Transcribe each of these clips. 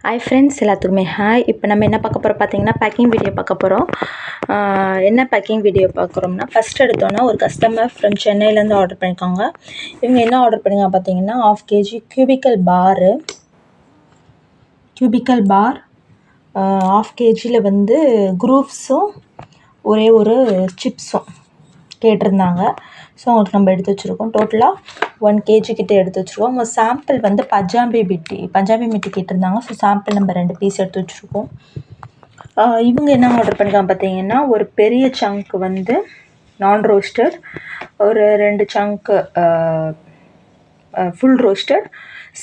Hi friends, எல்லாத்துக்குமே hi. இப்போ நம்ம என்ன பார்க்க போகிறோம் பார்த்தீங்கன்னா, பேக்கிங் வீடியோ பார்க்க போகிறோம். என்ன பேக்கிங் வீடியோ பார்க்குறோம்னா, ஃபஸ்ட் எடுத்தோன்னா ஒரு கஸ்டமர் ஃப்ரம் சென்னையிலேருந்து ஆர்டர் பண்ணியிருக்காங்க. இவங்க என்ன ஆர்டர் பண்ணியிருக்காங்க பார்த்தீங்கன்னா, 1/2 kg கியூபிக்கல் பார் 1/2 kgயில் வந்து குரூப்ஸும் ஒரே ஒரு சிப்ஸும் கேட்டிருந்தாங்க. ஸோ அவங்களுக்கு நம்ம எடுத்து வச்சுருக்கோம். டோட்டலாக 1 kg கிட்டே எடுத்து வச்சுருக்கோம். அவங்க சாம்பிள் வந்து பஞ்சாபி மிட்டி கேட்டிருந்தாங்க. ஸோ சாம்பிள் நம்ம 2 பீஸ் எடுத்து வச்சுருக்கோம். இவங்க என்ன ஆர்டர் பண்ணிருக்காங்க பார்த்தீங்கன்னா, ஒரு பெரிய சங்க் வந்து நான் ரோஸ்டட், ஒரு 2 சங்க்கு ஃபுல் ரோஸ்டட்,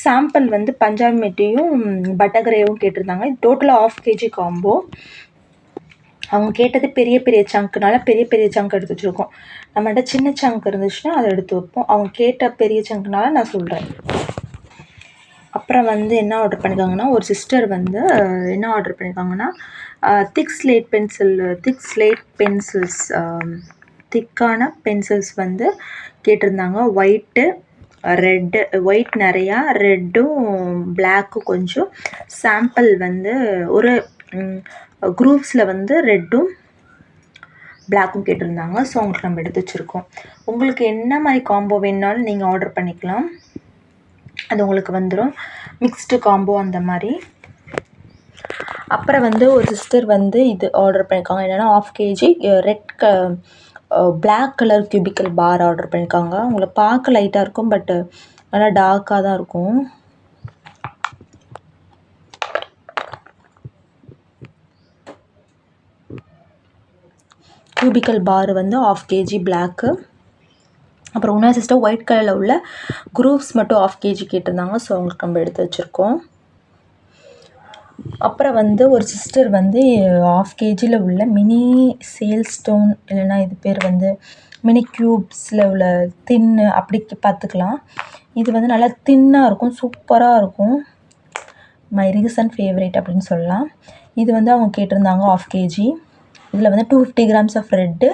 சாம்பிள் வந்து பஞ்சாபி மிட்டியும் பட்டர்கரேவும் கேட்டிருந்தாங்க. இது டோட்டலாக 1/2 kg காம்போ. அவங்க கேட்டது பெரிய பெரிய சங்க்குனால பெரிய சங்க் எடுத்து வச்சுருக்கோம். நம்மகிட்ட சின்ன சங்க் இருந்துச்சுன்னா அதை எடுத்து வைப்போம். அவங்க கேட்ட பெரிய சங்க்குனால நான் சொல்கிறேன். அப்புறம் வந்து என்ன ஆர்டர் பண்ணியிருக்காங்கன்னா, ஒரு சிஸ்டர் வந்து என்ன ஆர்டர் பண்ணியிருக்காங்கன்னா, திக் ஸ்லேட் பென்சில்ஸ் திக்கான பென்சில்ஸ் வந்து கேட்டிருந்தாங்க. ஒயிட் நிறையா, ரெட்டும் பிளாக்கும் கொஞ்சம், சாம்பிள் வந்து ஒரு குரூப்ஸில் வந்து ரெட்டும் பிளாக்கும் கேட்டிருந்தாங்க. ஸோ அவங்களுக்கு நம்ம எடுத்து வச்சுருக்கோம். உங்களுக்கு என்ன மாதிரி காம்போ வேணுனாலும் நீங்கள் ஆர்டர் பண்ணிக்கலாம். அது உங்களுக்கு வந்துடும். மிக்ஸ்டு காம்போ அந்த மாதிரி. அப்புறம் வந்து ஒரு சிஸ்டர் வந்து இது ஆர்டர் பண்ணியிருக்காங்க. என்னென்னா 1/2 kg பிளாக் கலர் கியூபிக்கல் பார் ஆர்டர் பண்ணியிருக்காங்க. உங்களை பார்க்க லைட்டாக இருக்கும், பட் நல்லா டார்க்காக தான் இருக்கும். கியூபிக்கல் பார் வந்து 1/2 kg பிளாக்கு. அப்புறம் இன்னொரு சிஸ்டர் ஒயிட் கலரில் உள்ள குரூப்ஸ் மட்டும் 1/2 kg கேட்டிருந்தாங்க. ஸோ அவங்களுக்கு நம்ம எடுத்து வச்சுருக்கோம். அப்புறம் வந்து ஒரு சிஸ்டர் வந்து 1/2 kgயில் உள்ள மினி சேல் ஸ்டோன், இல்லைன்னா இது பேர் வந்து மினி க்யூப்ஸில் உள்ள தின்னு அப்படி பார்த்துக்கலாம். இது வந்து நல்லா தின்னாக இருக்கும், சூப்பராக இருக்கும். மை ரீசன்ட் ஃபேவரேட் அப்படின்னு சொல்லலாம். இது வந்து அவங்க கேட்டிருந்தாங்க 1/2 kg. இதில் வந்து 250 grams of red,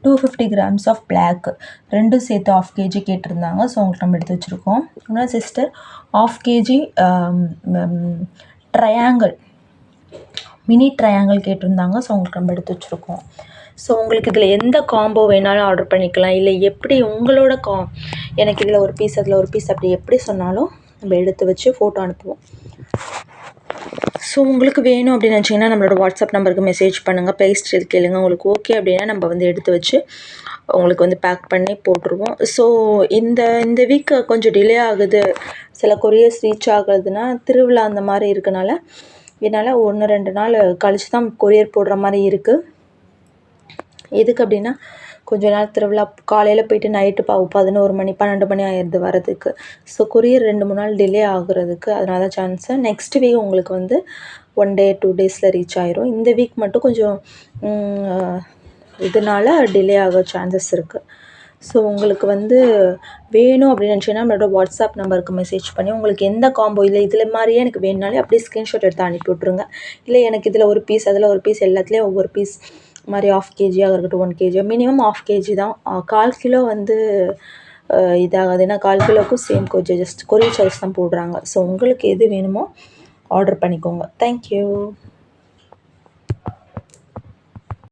250 grams of black, ரெண்டும் சேர்த்து 1/2 kg கேட்டிருந்தாங்க. ஸோ அவங்களுக்கு நம்ம எடுத்து வச்சுருக்கோம். இன்னொரு சிஸ்டர் 1/2 kg மினி ட்ரையாங்கிள் கேட்டிருந்தாங்க. ஸோ அவங்களுக்கு நம்ம எடுத்து வச்சுருக்கோம். ஸோ உங்களுக்கு இதில் எந்த காம்போ வேணாலும் ஆர்டர் பண்ணிக்கலாம். இல்லை எப்படி உங்களோட எனக்கு இதில் ஒரு பீஸ் அதில் ஒரு பீஸ் அப்படி எப்படி சொன்னாலும் நம்ம எடுத்து வச்சு ஃபோட்டோ அனுப்புவோம். ஸோ உங்களுக்கு வேணும் அப்படின்னு நினச்சிங்கன்னா நம்மளோட வாட்ஸ்அப் நம்பருக்கு மெசேஜ் பண்ணுங்கள். ப்ரைஸ் டீல் கேளுங்க. உங்களுக்கு ஓகே அப்படின்னா நம்ம வந்து எடுத்து வச்சு உங்களுக்கு வந்து பேக் பண்ணி போட்டுருவோம். ஸோ இந்த வீக் கொஞ்சம் டிலே ஆகுது, சில கொரியர்ஸ் ரீச் ஆகுதுன்னா திருவிழா அந்த மாதிரி இருக்கனால என்னால் 1-2 நாள் கழித்து தான் கொரியர் போடுற மாதிரி இருக்குது. எதுக்கு அப்படின்னா, கொஞ்ச நாள் திருவிழா காலையில் போயிட்டு நைட்டு 11 மணி 12 மணி ஆயிடுது வரதுக்கு. ஸோ கொரியர் 2-3 நாள் டிலே ஆகுறதுக்கு அதனால தான் சான்ஸு. நெக்ஸ்ட் வீக் உங்களுக்கு வந்து 1 day 2 daysல ரீச் ஆயிரும். இந்த வீக் மட்டும் கொஞ்சம் இதனால் டிலே ஆக சான்சஸ் இருக்குது. ஸோ உங்களுக்கு வந்து வேணும் அப்படின்னு நினச்சிங்கன்னா நம்மளோட வாட்ஸ்அப் நம்பருக்கு மெசேஜ் பண்ணி உங்களுக்கு எந்த காம்போ இல்லை இதில் மாதிரியே எனக்கு வேணுனாலே அப்படியே ஸ்க்ரீன்ஷாட் எடுத்து அனுப்பி விட்ருங்க. இல்லை எனக்கு இதில் ஒரு பீஸ் அதில் ஒரு பீஸ் எல்லாத்துலேயும் ஒவ்வொரு பீஸ் மாதிரி 1/2 kg இருக்கட்டும், 1 kg மினிமம் 1/2 kg தான். 1/4 கிலோ வந்து இதாகாது. ஏன்னா 1/4 கிலோவுக்கும் சேம் கொஞ்சம் ஜஸ்ட் கொரியர் சார்ஜ் தான் போடுறாங்க. ஸோ உங்களுக்கு எது வேணுமோ ஆர்டர் பண்ணிக்கோங்க. தேங்க்யூ.